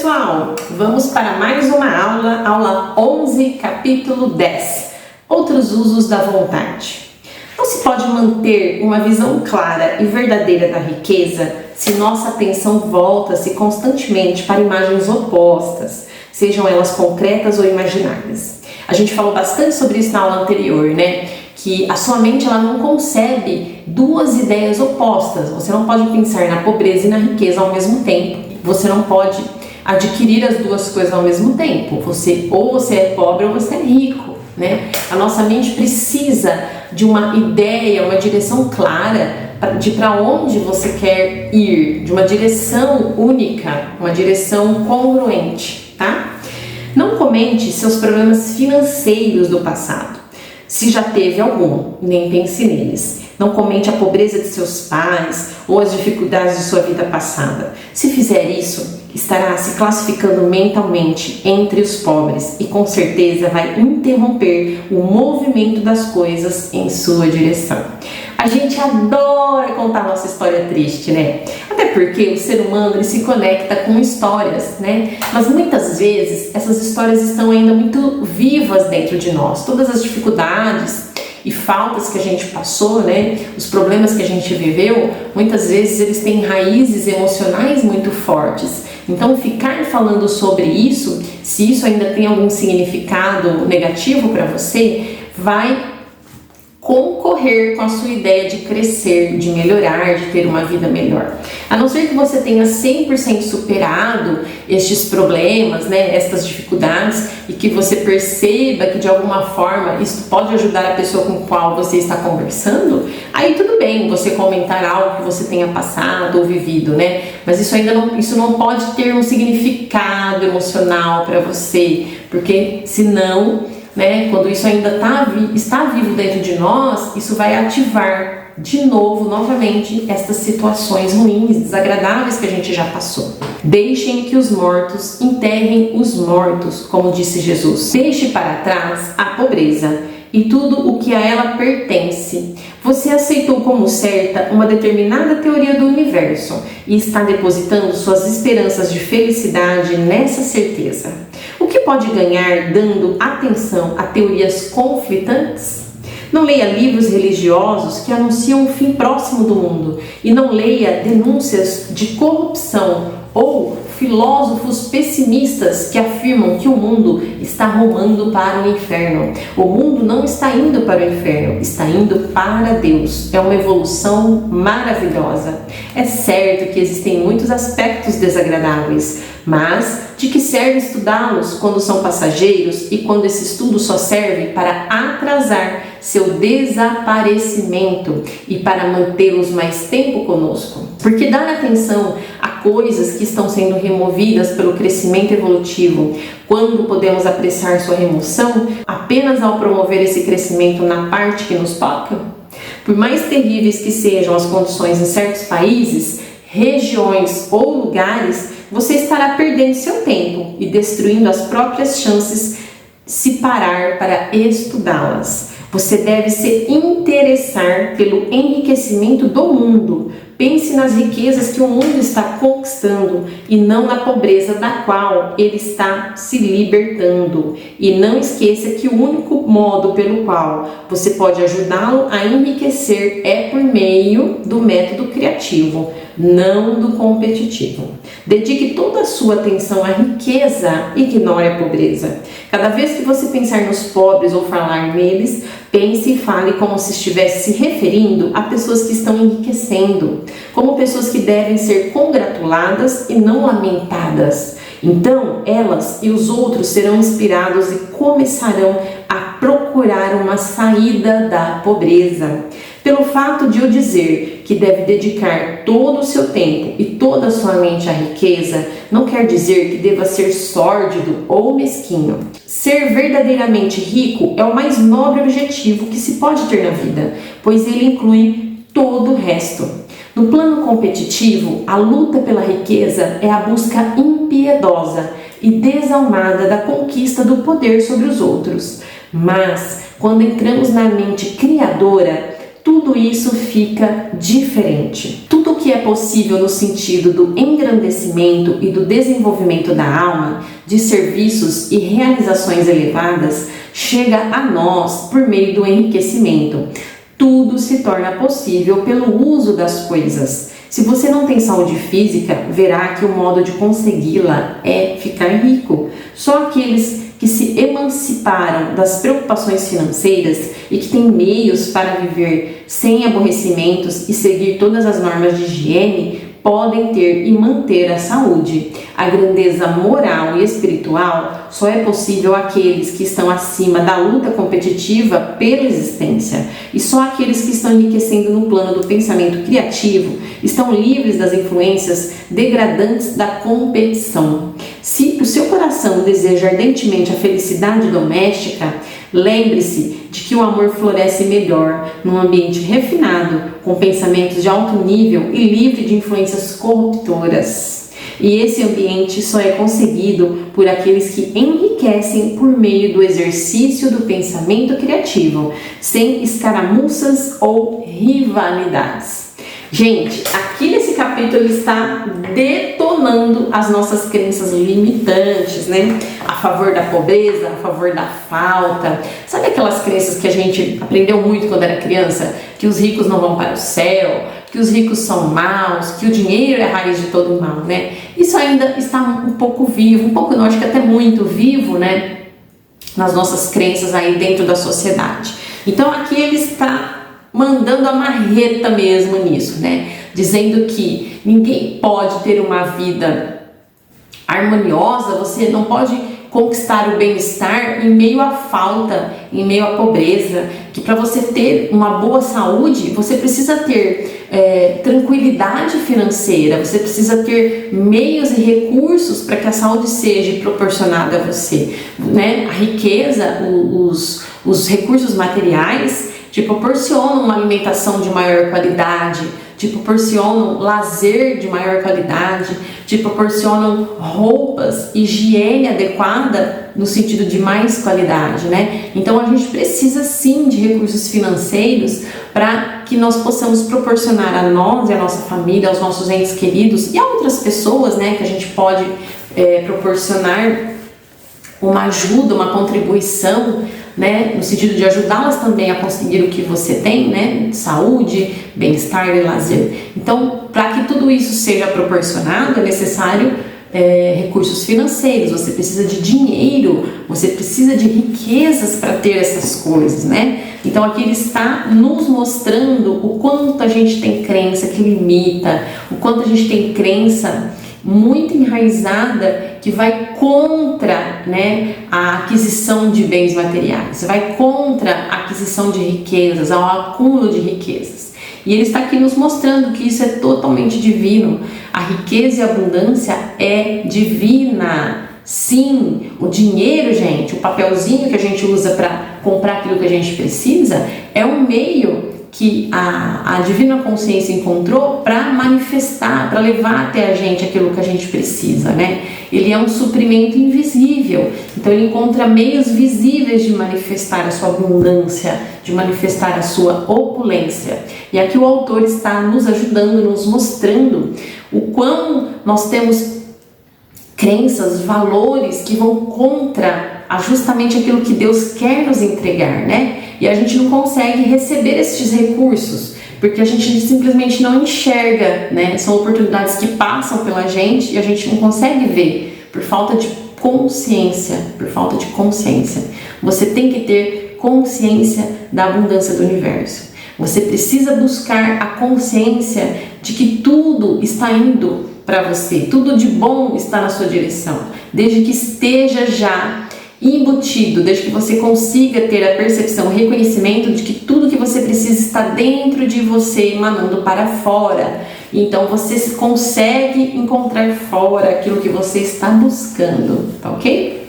pessoal, vamos para mais uma aula 11, capítulo 10, outros usos da vontade. Não se pode manter uma visão clara e verdadeira da riqueza se nossa atenção volta-se constantemente para imagens opostas, sejam elas concretas ou imaginárias. A gente falou bastante sobre isso na aula anterior, né? Que a sua mente ela não concebe duas ideias opostas. Você não pode pensar na pobreza e na riqueza ao mesmo tempo. Você não pode adquirir as duas coisas ao mesmo tempo. Ou você é pobre ou você é rico, né? A nossa mente precisa de uma ideia, uma direção clara de para onde você quer ir, de uma direção única, uma direção congruente, tá? Não comente seus problemas financeiros do passado, se já teve algum, nem pense neles. Não comente a pobreza de seus pais ou as dificuldades de sua vida passada. Se fizer isso, estará se classificando mentalmente entre os pobres e com certeza vai interromper o movimento das coisas em sua direção. A gente adora contar nossa história triste, né? Até porque o ser humano ele se conecta com histórias, né? Mas muitas vezes essas histórias estão ainda muito vivas dentro de nós. Todas as dificuldades e faltas que a gente passou, né? Os problemas que a gente viveu, muitas vezes eles têm raízes emocionais muito fortes. Então, ficar falando sobre isso, se isso ainda tem algum significado negativo para você, vai concorrer com a sua ideia de crescer, de melhorar, de ter uma vida melhor. A não ser que você tenha 100% superado estes problemas, né, estas dificuldades, e que você perceba que de alguma forma isso pode ajudar a pessoa com a qual você está conversando, aí tudo bem você comentar algo que você tenha passado ou vivido, né? Mas isso não pode ter um significado emocional para você, porque senão, né, quando isso ainda está vivo dentro de nós, isso vai ativar de novo, novamente, estas situações ruins, desagradáveis que a gente já passou. Deixem que os mortos enterrem os mortos, como disse Jesus. Deixe para trás a pobreza e tudo o que a ela pertence. Você aceitou como certa uma determinada teoria do universo e está depositando suas esperanças de felicidade nessa certeza. O que pode ganhar dando atenção a teorias conflitantes? Não leia livros religiosos que anunciam o fim próximo do mundo e não leia denúncias de corrupção ou filósofos pessimistas que afirmam que o mundo está rumando para o inferno. O mundo não está indo para o inferno, está indo para Deus. É uma evolução maravilhosa. É certo que existem muitos aspectos desagradáveis, mas de que serve estudá-los quando são passageiros e quando esse estudo só serve para atrasar seu desaparecimento e para mantê-los mais tempo conosco? Porque dar atenção a coisas que estão sendo removidas pelo crescimento evolutivo, quando podemos apreciar sua remoção apenas ao promover esse crescimento na parte que nos toca? Por mais terríveis que sejam as condições em certos países, regiões ou lugares, você estará perdendo seu tempo e destruindo as próprias chances se parar para estudá-las. Você deve se interessar pelo enriquecimento do mundo. Pense nas riquezas que o mundo está conquistando e não na pobreza da qual ele está se libertando. E não esqueça que o único modo pelo qual você pode ajudá-lo a enriquecer é por meio do método criativo, não do competitivo. Dedique toda a sua atenção à riqueza e ignore a pobreza. Cada vez que você pensar nos pobres ou falar neles, pense e fale como se estivesse se referindo a pessoas que estão enriquecendo, como pessoas que devem ser congratuladas e não lamentadas. Então, elas e os outros serão inspirados e começarão a procurar uma saída da pobreza. Pelo fato de eu dizer que deve dedicar todo o seu tempo e toda a sua mente à riqueza, não quer dizer que deva ser sórdido ou mesquinho. Ser verdadeiramente rico é o mais nobre objetivo que se pode ter na vida, pois ele inclui todo o resto. No plano competitivo, a luta pela riqueza é a busca impiedosa e desalmada da conquista do poder sobre os outros. Mas, quando entramos na mente criadora, tudo isso fica diferente. Tudo que é possível no sentido do engrandecimento e do desenvolvimento da alma, de serviços e realizações elevadas, chega a nós por meio do enriquecimento. Tudo se torna possível pelo uso das coisas. Se você não tem saúde física, verá que o modo de consegui-la é ficar rico. Só aqueles que se emanciparam das preocupações financeiras e que têm meios para viver sem aborrecimentos e seguir todas as normas de higiene, podem ter e manter a saúde. A grandeza moral e espiritual só é possível àqueles que estão acima da luta competitiva pela existência, e só aqueles que estão enriquecendo no plano do pensamento criativo estão livres das influências degradantes da competição. Se o seu coração deseja ardentemente a felicidade doméstica, lembre-se de que o amor floresce melhor num ambiente refinado, com pensamentos de alto nível e livre de influências corruptoras. E esse ambiente só é conseguido por aqueles que enriquecem por meio do exercício do pensamento criativo, sem escaramuças ou rivalidades. Gente, aqui nesse capítulo ele está detonando as nossas crenças limitantes, né? A favor da pobreza, a favor da falta. Sabe aquelas crenças que a gente aprendeu muito quando era criança? Que os ricos não vão para o céu, que os ricos são maus, que o dinheiro é a raiz de todo mal, né? Isso ainda está um pouco vivo, um pouco não, acho que até muito vivo, né? Nas nossas crenças aí dentro da sociedade. Então aqui ele está mandando a marreta mesmo nisso, né? Dizendo que ninguém pode ter uma vida harmoniosa, você não pode conquistar o bem-estar em meio à falta, em meio à pobreza, que para você ter uma boa saúde, você precisa ter tranquilidade financeira, você precisa ter meios e recursos para que a saúde seja proporcionada a você, né? A riqueza, os recursos materiais te proporcionam uma alimentação de maior qualidade, te proporcionam lazer de maior qualidade, te proporcionam roupas, higiene adequada no sentido de mais qualidade, né? Então a gente precisa sim de recursos financeiros para que nós possamos proporcionar a nós e a nossa família, aos nossos entes queridos e a outras pessoas, né, que a gente pode proporcionar uma ajuda, uma contribuição, né, no sentido de ajudá-las também a conseguir o que você tem, né, saúde, bem-estar e lazer. Então, para que tudo isso seja proporcionado, é necessário recursos financeiros, você precisa de dinheiro, você precisa de riquezas para ter essas coisas, né? Então aqui ele está nos mostrando o quanto a gente tem crença que limita, o quanto a gente tem crença muito enraizada que vai contra, né, a aquisição de bens materiais, vai contra a aquisição de riquezas, ao acúmulo de riquezas. E ele está aqui nos mostrando que isso é totalmente divino. A riqueza e a abundância é divina. Sim, o dinheiro, gente, o papelzinho que a gente usa para comprar aquilo que a gente precisa, é um meio que a divina consciência encontrou para manifestar, para levar até a gente aquilo que a gente precisa, né? Ele é um suprimento invisível, então ele encontra meios visíveis de manifestar a sua abundância, de manifestar a sua opulência. E aqui o autor está nos ajudando, nos mostrando o quão nós temos crenças, valores que vão contra justamente aquilo que Deus quer nos entregar, né? E a gente não consegue receber esses recursos, porque a gente simplesmente não enxerga, né? São oportunidades que passam pela gente e a gente não consegue ver, por falta de consciência, Você tem que ter consciência da abundância do universo. Você precisa buscar a consciência de que tudo está indo para você, tudo de bom está na sua direção, desde que esteja já embutido, desde que você consiga ter a percepção, o reconhecimento de que tudo que você precisa está dentro de você, emanando para fora. Então você consegue encontrar fora aquilo que você está buscando, tá ok?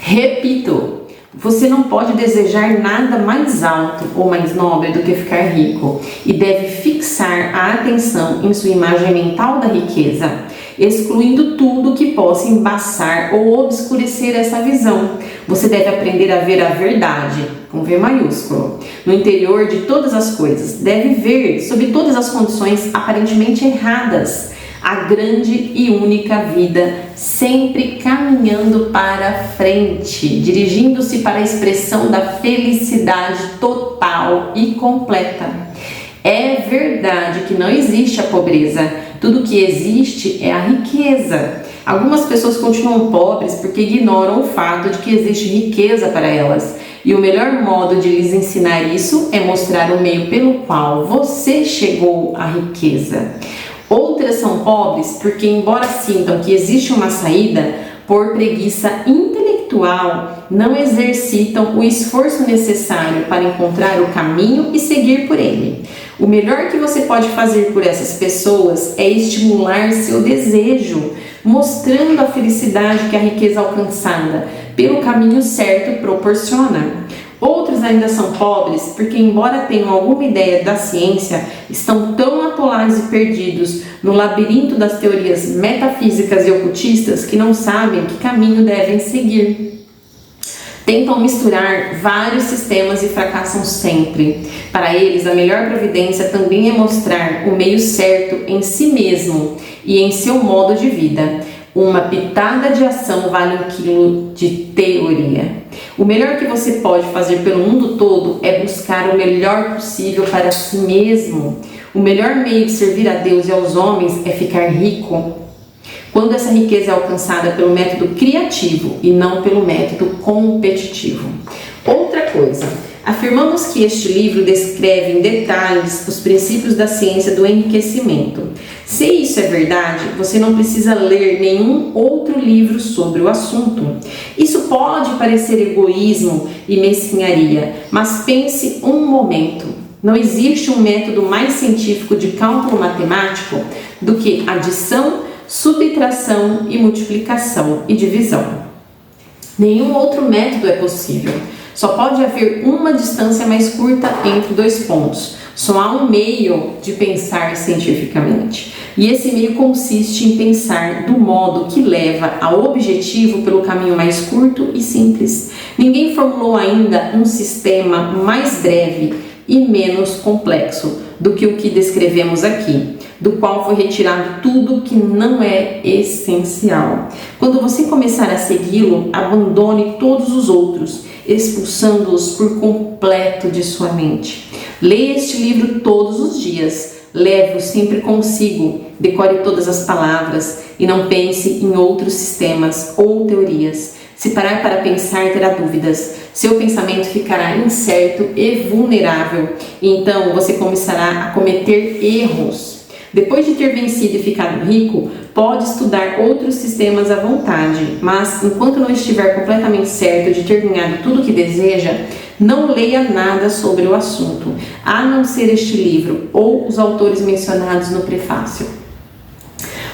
Repito, você não pode desejar nada mais alto ou mais nobre do que ficar rico e deve fixar a atenção em sua imagem mental da riqueza. excluindo tudo que possa embaçar ou obscurecer essa visão. Você deve aprender a ver a verdade, com V maiúsculo, no interior de todas as coisas. Deve ver, sob todas as condições aparentemente erradas, a grande e única vida, sempre caminhando para frente, dirigindo-se para a expressão da felicidade total e completa. É verdade que não existe a pobreza, tudo que existe é a riqueza. Algumas pessoas continuam pobres porque ignoram o fato de que existe riqueza para elas. E o melhor modo de lhes ensinar isso é mostrar o meio pelo qual você chegou à riqueza. Outras são pobres porque, embora sintam que existe uma saída, por preguiça intelectual, não exercitam o esforço necessário para encontrar o caminho e seguir por ele. O melhor que você pode fazer por essas pessoas é estimular seu desejo, mostrando a felicidade que a riqueza alcançada pelo caminho certo proporciona. Outros ainda são pobres porque, embora tenham alguma ideia da ciência, estão tão atolados e perdidos no labirinto das teorias metafísicas e ocultistas que não sabem que caminho devem seguir. Tentam misturar vários sistemas e fracassam sempre. Para eles, a melhor providência também é mostrar o meio certo em si mesmo e em seu modo de vida. Uma pitada de ação vale 1 quilo de teoria. O melhor que você pode fazer pelo mundo todo é buscar o melhor possível para si mesmo. O melhor meio de servir a Deus e aos homens é ficar rico. Quando essa riqueza é alcançada pelo método criativo e não pelo método competitivo. Outra coisa, afirmamos que este livro descreve em detalhes os princípios da ciência do enriquecimento. Se isso é verdade, você não precisa ler nenhum outro livro sobre o assunto. Isso pode parecer egoísmo e mesquinharia, mas pense um momento. Não existe um método mais científico de cálculo matemático do que adição, subtração e multiplicação e divisão. Nenhum outro método é possível. Só pode haver uma distância mais curta entre dois pontos. Só há um meio de pensar cientificamente. E esse meio consiste em pensar do modo que leva ao objetivo pelo caminho mais curto e simples. Ninguém formulou ainda um sistema mais breve e menos complexo do que o que descrevemos aqui, do qual foi retirado tudo que não é essencial. Quando você começar a segui-lo, abandone todos os outros, expulsando-os por completo de sua mente. Leia este livro todos os dias, leve-o sempre consigo, decore todas as palavras e não pense em outros sistemas ou teorias. Se parar para pensar, terá dúvidas. Seu pensamento ficará incerto e vulnerável, e então você começará a cometer erros. Depois de ter vencido e ficado rico, pode estudar outros sistemas à vontade, mas enquanto não estiver completamente certo de ter ganhado tudo o que deseja, não leia nada sobre o assunto, a não ser este livro ou os autores mencionados no prefácio.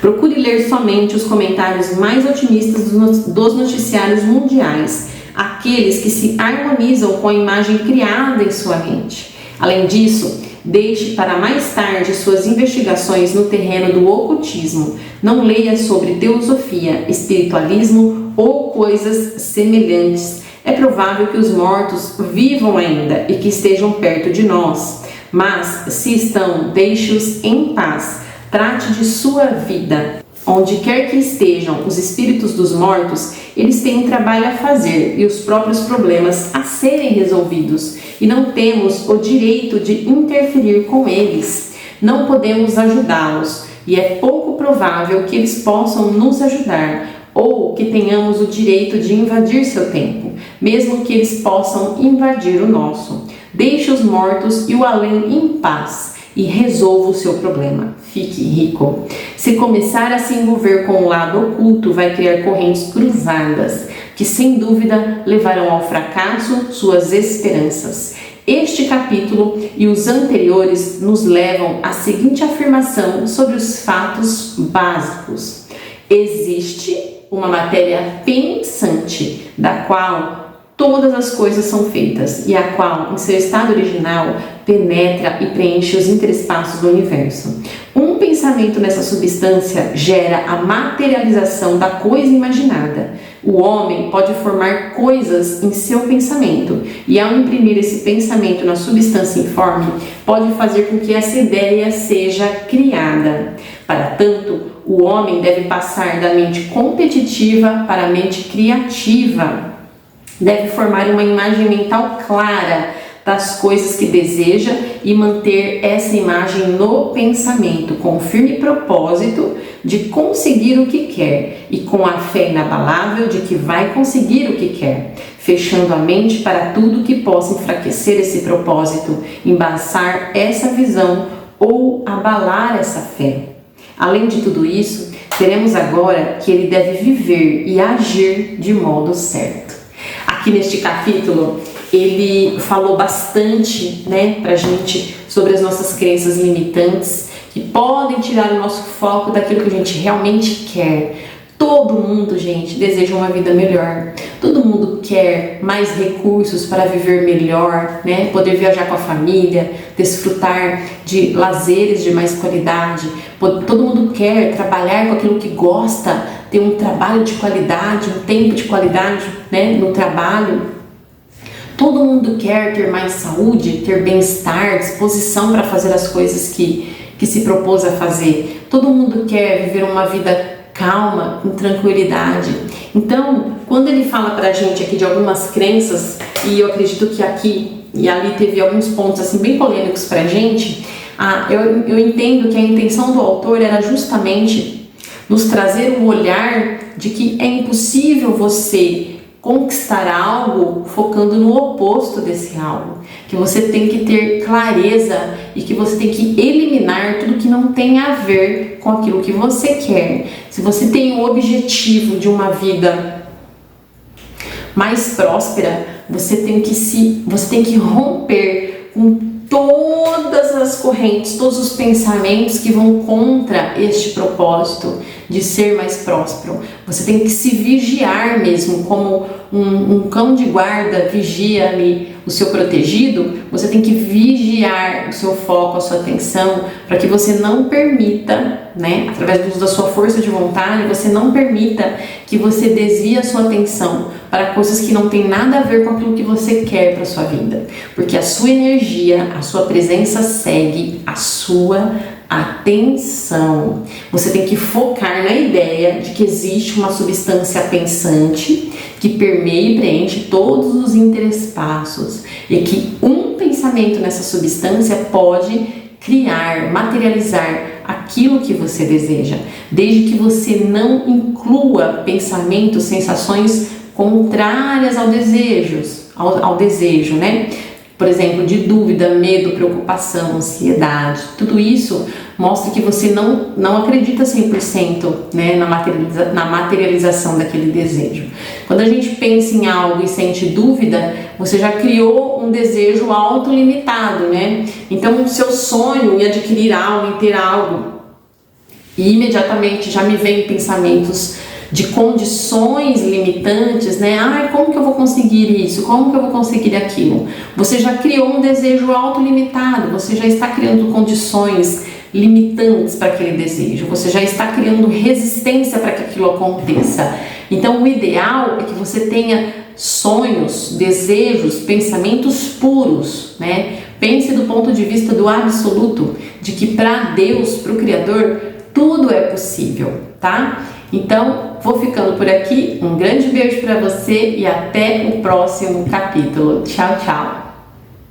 Procure ler somente os comentários mais otimistas dos noticiários mundiais, aqueles que se harmonizam com a imagem criada em sua mente. Além disso, deixe para mais tarde suas investigações no terreno do ocultismo. Não leia sobre teosofia, espiritualismo ou coisas semelhantes. É provável que os mortos vivam ainda e que estejam perto de nós, mas se estão, deixe-os em paz. Trate de sua vida. Onde quer que estejam os espíritos dos mortos, eles têm um trabalho a fazer e os próprios problemas a serem resolvidos, e não temos o direito de interferir com eles. Não podemos ajudá-los, e é pouco provável que eles possam nos ajudar, ou que tenhamos o direito de invadir seu tempo, mesmo que eles possam invadir o nosso. Deixe os mortos e o além em paz e resolva o seu problema. Fique rico. Se começar a se envolver com o lado oculto, vai criar correntes cruzadas, que sem dúvida levarão ao fracasso suas esperanças. Este capítulo e os anteriores nos levam à seguinte afirmação sobre os fatos básicos. Existe uma matéria pensante, da qual todas as coisas são feitas e a qual, em seu estado original, penetra e preenche os interespaços do universo. Um pensamento pensamento nessa substância gera a materialização da coisa imaginada. O homem pode formar coisas em seu pensamento e, ao imprimir esse pensamento na substância informe, pode fazer com que essa ideia seja criada. Para tanto, o homem deve passar da mente competitiva para a mente criativa. Deve formar uma imagem mental clara das coisas que deseja e manter essa imagem no pensamento, com o firme propósito de conseguir o que quer e com a fé inabalável de que vai conseguir o que quer, fechando a mente para tudo que possa enfraquecer esse propósito, embaçar essa visão ou abalar essa fé. Além de tudo isso, veremos agora que ele deve viver e agir de modo certo. Aqui neste capítulo, ele falou bastante, pra gente sobre as nossas crenças limitantes que podem tirar o nosso foco daquilo que a gente realmente quer. Todo mundo, gente, deseja uma vida melhor. Todo mundo quer mais recursos para viver melhor, Poder viajar com a família, desfrutar de lazeres de mais qualidade. Todo mundo quer trabalhar com aquilo que gosta, ter um trabalho de qualidade, um tempo de qualidade, no trabalho. Todo mundo quer ter mais saúde, ter bem-estar, disposição para fazer as coisas que se propôs a fazer. Todo mundo quer viver uma vida calma, com tranquilidade. Então, quando ele fala pra gente aqui de algumas crenças, e eu acredito que aqui e ali teve alguns pontos assim bem polêmicos pra gente, eu entendo que a intenção do autor era justamente nos trazer um olhar de que é impossível você conquistar algo focando no oposto desse algo, que você tem que ter clareza e que você tem que eliminar tudo que não tem a ver com aquilo que você quer. Se você tem o objetivo de uma vida mais próspera, você tem que romper com todas as correntes, todos os pensamentos que vão contra este propósito de ser mais próspero. Você tem que se vigiar mesmo, como um cão de guarda vigia ali o seu protegido. Você tem que vigiar o seu foco, a sua atenção, para que você não permita, através do uso da sua força de vontade, você não permita que você desvie a sua atenção para coisas que não tem nada a ver com aquilo que você quer para sua vida, porque a sua energia, a sua presença segue a sua atenção. Você tem que focar na ideia de que existe uma substância pensante que permeia e preenche todos os interespaços e que um pensamento nessa substância pode criar, materializar aquilo que você deseja, desde que você não inclua pensamentos, sensações contrárias ao desejo, Por exemplo, de dúvida, medo, preocupação, ansiedade. Tudo isso mostra que você não acredita 100% na materialização daquele desejo. Quando a gente pensa em algo e sente dúvida, você já criou um desejo autolimitado, Então, o seu sonho em adquirir algo, em ter algo, e imediatamente já me vem pensamentos de condições limitantes, como que eu vou conseguir isso? Como que eu vou conseguir aquilo? Você já criou um desejo autolimitado, você já está criando condições limitantes para aquele desejo, você já está criando resistência para que aquilo aconteça. Então, o ideal é que você tenha sonhos, desejos, pensamentos puros, Pense do ponto de vista do absoluto, de que para Deus, para o Criador, tudo é possível, tá? Então, vou ficando por aqui. Um grande beijo para você e até o próximo capítulo. Tchau, tchau!